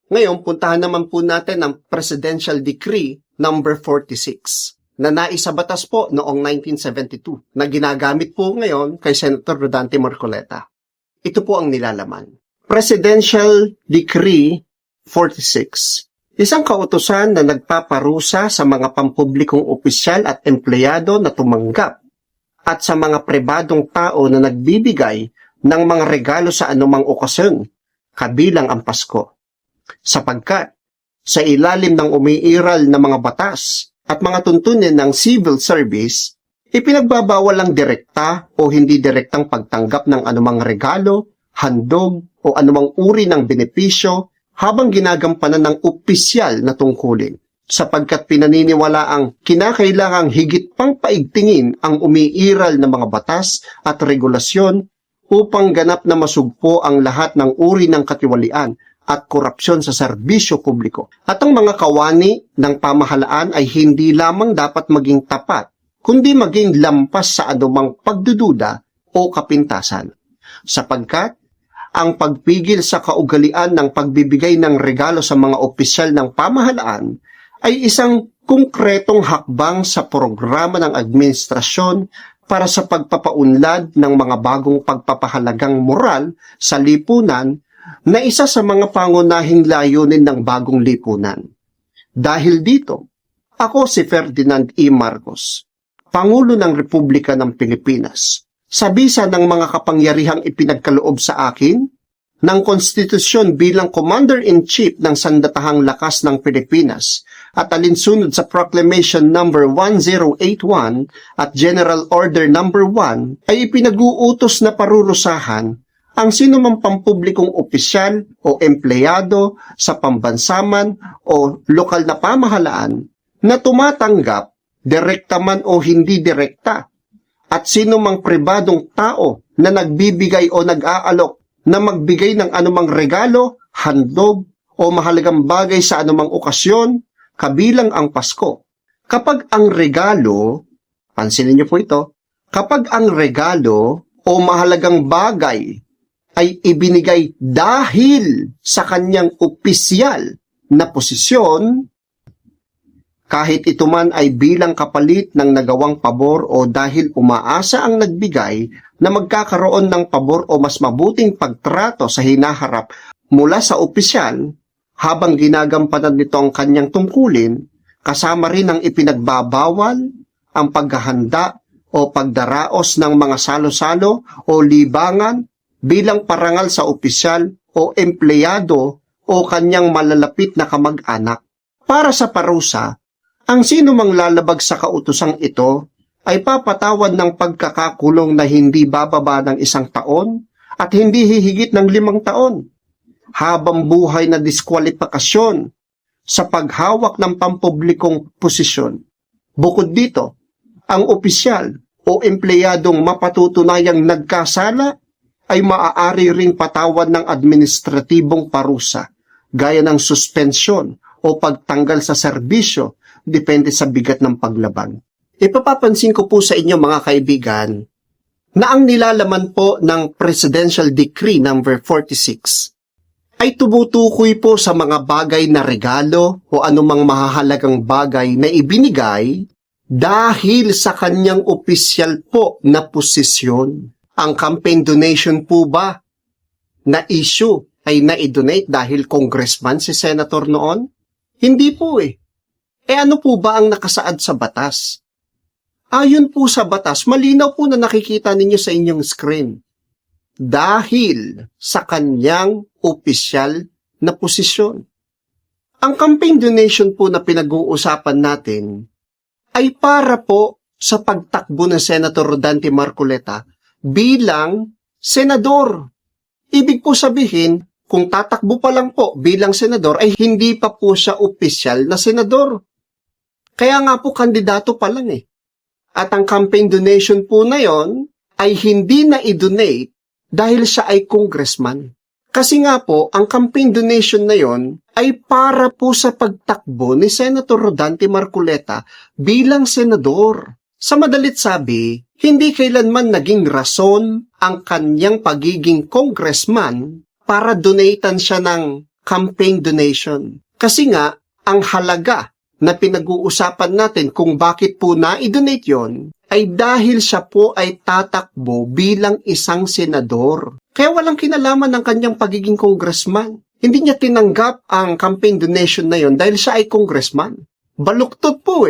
Ngayon, puntahan naman po natin ang Presidential Decree number 46 na naisabatas po noong 1972 na ginagamit po ngayon kay Senator Rodante Marcoleta. Ito po ang nilalaman. Presidential Decree 46. Isang kautusan na nagpaparusa sa mga pampublikong opisyal at empleyado na tumanggap at sa mga pribadong tao na nagbibigay ng mga regalo sa anumang okasyon, kabilang ang Pasko. Sapagkat sa ilalim ng umiiral na mga batas at mga tuntunin ng civil service, ipinagbabawal ang direkta o hindi direktang pagtanggap ng anumang regalo, handog o anumang uri ng benepisyo habang ginagampanan ng opisyal na tungkulin, sapagkat pinaniniwala ang kinakailangang higit pang paigtingin ang umiiral na mga batas at regulasyon upang ganap na masugpo ang lahat ng uri ng katiwalian at korupsyon sa serbisyo publiko. At ang mga kawani ng pamahalaan ay hindi lamang dapat maging tapat, kundi maging lampas sa anumang pagdududa o kapintasan. Sapagkat ang pagpigil sa kaugalian ng pagbibigay ng regalo sa mga opisyal ng pamahalaan ay isang konkretong hakbang sa programa ng administrasyon para sa pagpapaunlad ng mga bagong pagpapahalagang moral sa lipunan na isa sa mga pangunahing layunin ng bagong lipunan. Dahil dito, ako si Ferdinand E. Marcos, Pangulo ng Republika ng Pilipinas, sa bisa ng mga kapangyarihang ipinagkaloob sa akin ng konstitusyon bilang Commander-in-Chief ng Sandatahang Lakas ng Pilipinas at alinsunod sa Proclamation No. 1081 at General Order No. 1 ay ipinag-uutos na parurusahan ang sinumang pampublikong opisyal o empleyado sa pambansaman o lokal na pamahalaan na tumatanggap, direkta man o hindi direkta, at sinumang pribadong tao na nagbibigay o nag-aalok na magbigay ng anumang regalo, handog o mahalagang bagay sa anumang okasyon, kabilang ang Pasko. Kapag ang regalo, pansinin niyo po ito, kapag ang regalo o mahalagang bagay ay ibinigay dahil sa kanyang opisyal na posisyon, kahit ito man ay bilang kapalit ng nagawang pabor o dahil umaasa ang nagbigay na magkakaroon ng pabor o mas mabuting pagtrato sa hinaharap mula sa opisyal habang ginagampanan nito ang kanyang tungkulin, kasama rin ang ipinagbabawal ang paghahanda o pagdaraos ng mga salo-salo o libangan bilang parangal sa opisyal o empleyado o kanyang malalapit na kamag-anak. Para sa parusa, ang sino mang lalabag sa kautosang ito ay papatawad ng pagkakakulong na hindi bababa ng 1 taon at hindi hihigit ng 5 taon, habang buhay na diskwalifikasyon sa paghawak ng pampublikong posisyon. Bukod dito, ang opisyal o empleyadong mapatutunayang nagkasala ay maaari ring patawad ng administratibong parusa, gaya ng suspensyon o pagtanggal sa serbisyo, depende sa bigat ng paglaban. Ipapapansin ko po sa inyo mga kaibigan, na ang nilalaman po ng Presidential Decree No. 46 ay tumutukoy po sa mga bagay na regalo o anumang mahahalagang bagay na ibinigay dahil sa kanyang opisyal po na posisyon. Ang campaign donation po ba na issue ay na-donate dahil congressman si senator noon? Hindi po eh. Ano po ba ang nakasaad sa batas? Ayon po sa batas, malinaw po na nakikita ninyo sa inyong screen. Dahil sa kanyang opisyal na posisyon. Ang campaign donation po na pinag-uusapan natin ay para po sa pagtakbo ng Senator Rodante Marcoleta bilang senador. Ibig po sabihin, kung tatakbo pa lang po bilang senador ay hindi pa po siya opisyal na senador. Kaya nga po kandidato pa lang eh. At ang campaign donation po na yon ay hindi na i-donate dahil siya ay congressman. Kasi nga po, ang campaign donation na yon ay para po sa pagtakbo ni Senator Rodante Marcoleta bilang senador. Sa madalit sabi, hindi kailanman naging rason ang kanyang pagiging congressman para donatan siya ng campaign donation. Kasi nga, ang halaga na pinag-uusapan natin kung bakit po na-donate yon ay dahil siya po ay tatakbo bilang isang senador. Kaya walang kinalaman ng kanyang pagiging congressman. Hindi niya tinanggap ang campaign donation na yon dahil siya ay congressman. Baluktot po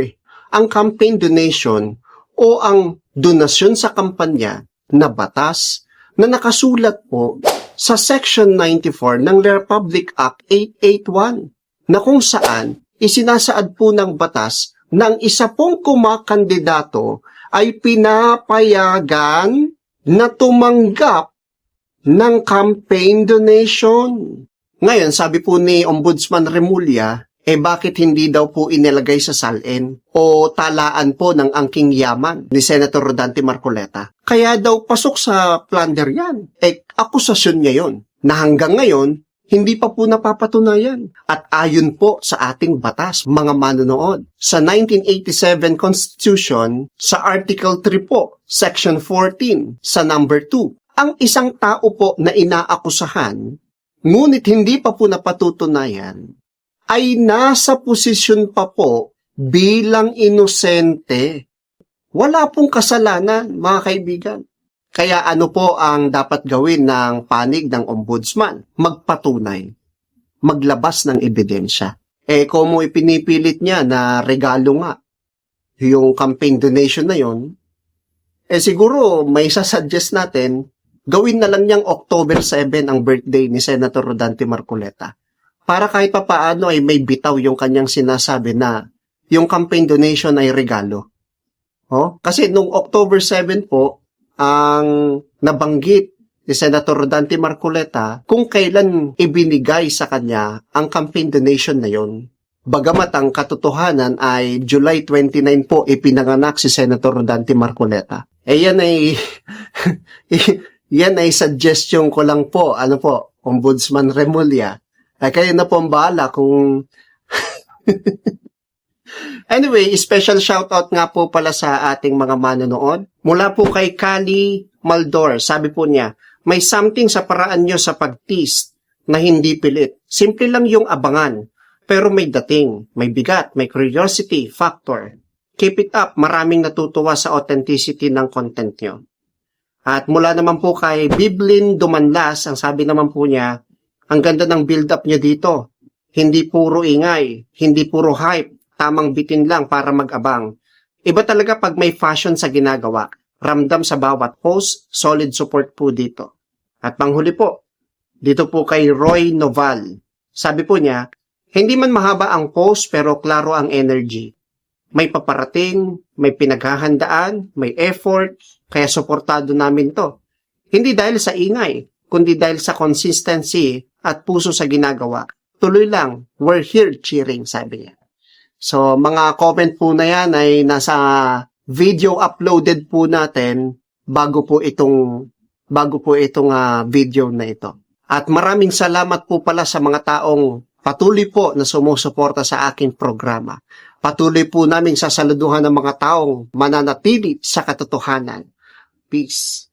ang campaign donation o ang donasyon sa kampanya na batas na nakasulat po sa Section 94 ng Republic Act 881 na kung saan isinasaad po ng batas na ang isa pong kumakandidato ay pinapayagan na tumanggap ng campaign donation. Ngayon, sabi po ni Ombudsman Remulla, bakit hindi daw po inilagay sa salin o talaan po ng angking yaman ni Senator Rodante Marcoleta? Kaya daw pasok sa plunder yan. Akusasyon niya yun na hanggang ngayon, hindi pa po napapatunayan. At ayon po sa ating batas, mga manonood, sa 1987 Constitution, sa Article 3 po, Section 14, sa number 2, ang isang tao po na inaakusahan, ngunit hindi pa po napatutunayan, ay nasa posisyon pa po bilang inosente. Wala pong kasalanan, mga kaibigan. Kaya ano po ang dapat gawin ng panig ng ombudsman? Magpatunay. Maglabas ng ebidensya. Kung mo ipinipilit niya na regalo nga, yung campaign donation na yon, siguro may sasuggest natin, gawin na lang niyang October 7 ang birthday ni Senator Rodante Marcoleta. Para kahit papaano ay may bitaw yung kanyang sinasabi na yung campaign donation ay regalo. Kasi nung October 7 po, ang nabanggit ni Senator Rodante Marcoleta kung kailan ibinigay sa kanya ang campaign donation na yon. Bagamat ang katotohanan ay July 29 po ipinanganak si Senator Rodante Marcoleta. Yan ay yan ay suggestion ko lang po, Ombudsman Remulla. Kayo na po ang bahala kung Anyway, special shoutout nga po pala sa ating mga manonood. Mula po kay Kali Maldor, sabi po niya, may something sa paraan nyo sa pag-tease na hindi pilit. Simple lang yung abangan, pero may dating, may bigat, may curiosity factor. Keep it up, maraming natutuwa sa authenticity ng content nyo. At mula naman po kay Biblin Dumanlas, ang sabi naman po niya, ang ganda ng build-up nyo dito. Hindi puro ingay, hindi puro hype, tamang bitin lang para mag-abang. Iba talaga pag may fashion sa ginagawa. Ramdam sa bawat post, solid support po dito. At panghuli po, dito po kay Roy Noval. Sabi po niya, hindi man mahaba ang post pero klaro ang energy. May paparating, may pinaghahandaan, may effort, kaya suportado namin to. Hindi dahil sa ingay, kundi dahil sa consistency at puso sa ginagawa. Tuloy lang, we're here cheering, sabi niya. So, mga comment po na yan ay nasa video uploaded po natin bago po itong video na ito. At maraming salamat po pala sa mga taong patuloy po na sumusuporta sa aking programa. Patuloy po naming sasaluduhan ng mga taong mananatili sa katotohanan. Peace.